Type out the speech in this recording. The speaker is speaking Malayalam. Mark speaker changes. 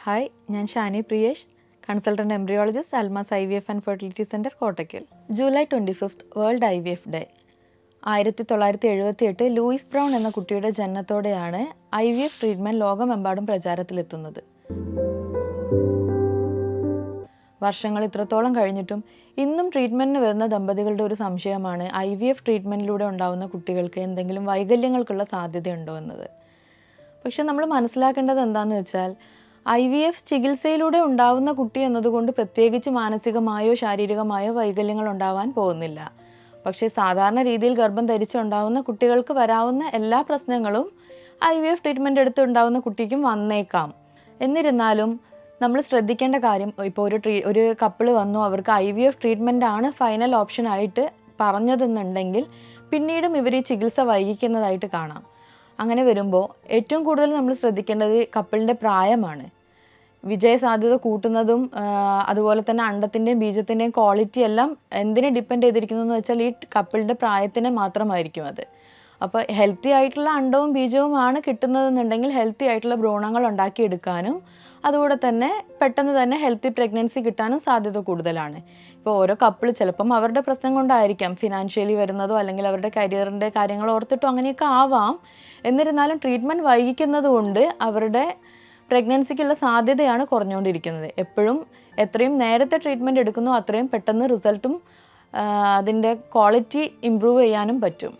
Speaker 1: ഹായ്, ഞാൻ Shani Priyesh, consultant embryologist, Almas IVF and fertility centre, Kottakkal. July 25 world IVF day. 1978 Luis brown എന്ന കുട്ടിയുടെ ജനനത്തോടെയാണ് IVF ട്രീറ്റ്മെൻറ്റ് ലോകമെമ്പാടും പ്രചാരത്തിലെത്തുന്നത്. വർഷങ്ങൾ ഇത്രത്തോളം കഴിഞ്ഞിട്ടും ഇന്നും ട്രീറ്റ്മെൻറ്റിന് വരുന്ന ദമ്പതികളുടെ ഒരു സംശയമാണ് IVF ട്രീറ്റ്മെൻറ്റിലൂടെ ഉണ്ടാകുന്ന കുട്ടികൾക്ക് എന്തെങ്കിലും വൈകല്യങ്ങൾക്കുള്ള സാധ്യതയുണ്ടോ എന്നത്. പക്ഷെ നമ്മൾ മനസ്സിലാക്കേണ്ടത് എന്താണെന്ന് വെച്ചാൽ IVF ചികിത്സയിലൂടെ ഉണ്ടാവുന്ന കുട്ടി എന്നതുകൊണ്ട് പ്രത്യേകിച്ച് മാനസികമായോ ശാരീരികമായോ വൈകല്യങ്ങൾ ഉണ്ടാവാൻ പോകുന്നില്ല. പക്ഷേ സാധാരണ രീതിയിൽ ഗർഭം ധരിച്ചുണ്ടാവുന്ന കുട്ടികൾക്ക് വരാവുന്ന എല്ലാ പ്രശ്നങ്ങളും IVF ട്രീറ്റ്മെൻറ്റ് എടുത്ത് ഉണ്ടാവുന്ന കുട്ടിക്കും വന്നേക്കാം. എന്നിരുന്നാലും നമ്മൾ ശ്രദ്ധിക്കേണ്ട കാര്യം, ഇപ്പോൾ ഒരു കപ്പിൾ വന്നു, അവർക്ക് IVF ട്രീറ്റ്മെൻ്റ് ആണ് ഫൈനൽ ഓപ്ഷനായിട്ട് പറഞ്ഞതെന്നുണ്ടെങ്കിൽ പിന്നീടും ഇവർ ഈ ചികിത്സ വൈകിക്കുന്നതായിട്ട് കാണാം. അങ്ങനെ വരുമ്പോൾ ഏറ്റവും കൂടുതൽ നമ്മൾ ശ്രദ്ധിക്കേണ്ടത് കപ്പിളിൻ്റെ പ്രായമാണ്. വിജയസാധ്യത കൂട്ടുന്നതും അതുപോലെ തന്നെ അണ്ടത്തിൻ്റെയും ബീജത്തിൻ്റെയും ക്വാളിറ്റി എല്ലാം എന്തിനെ ഡിപ്പെൻഡ് ചെയ്തിരിക്കുന്നു എന്ന് വെച്ചാൽ ഈ കപ്പിളിൻ്റെ പ്രായത്തിനെ മാത്രമായിരിക്കും അത്. അപ്പോൾ ഹെൽത്തി ആയിട്ടുള്ള അണ്ടവും ബീജവുമാണ് കിട്ടുന്നതെന്നുണ്ടെങ്കിൽ ഹെൽത്തി ആയിട്ടുള്ള ഭ്രൂണങ്ങൾ ഉണ്ടാക്കിയെടുക്കാനും അതുകൂടെ തന്നെ പെട്ടെന്ന് തന്നെ ഹെൽത്തി പ്രഗ്നൻസി കിട്ടാനും സാധ്യത കൂടുതലാണ്. ഇപ്പോൾ ഓരോ കപ്പിൾ ചിലപ്പം അവരുടെ പ്രശ്നം കൊണ്ടായിരിക്കാം ഫിനാൻഷ്യലി വരുന്നതോ അല്ലെങ്കിൽ അവരുടെ കരിയറിൻ്റെ കാര്യങ്ങൾ ഓർത്തിട്ടോ അങ്ങനെയൊക്കെ ആവാം. എന്നിരുന്നാലും ട്രീറ്റ്മെൻറ്റ് വൈകിക്കുന്നത് കൊണ്ട് അവരുടെ പ്രഗ്നൻസിക്കുള്ള സാധ്യതയാണ് കുറഞ്ഞുകൊണ്ടിരിക്കുന്നത്. എപ്പോഴും എത്രയും നേരത്തെ ട്രീറ്റ്മെൻറ്റ് എടുക്കുന്നോ അത്രയും പെട്ടെന്ന് റിസൾട്ടും അതിൻ്റെ ക്വാളിറ്റി ഇമ്പ്രൂവ് ചെയ്യാനും പറ്റും.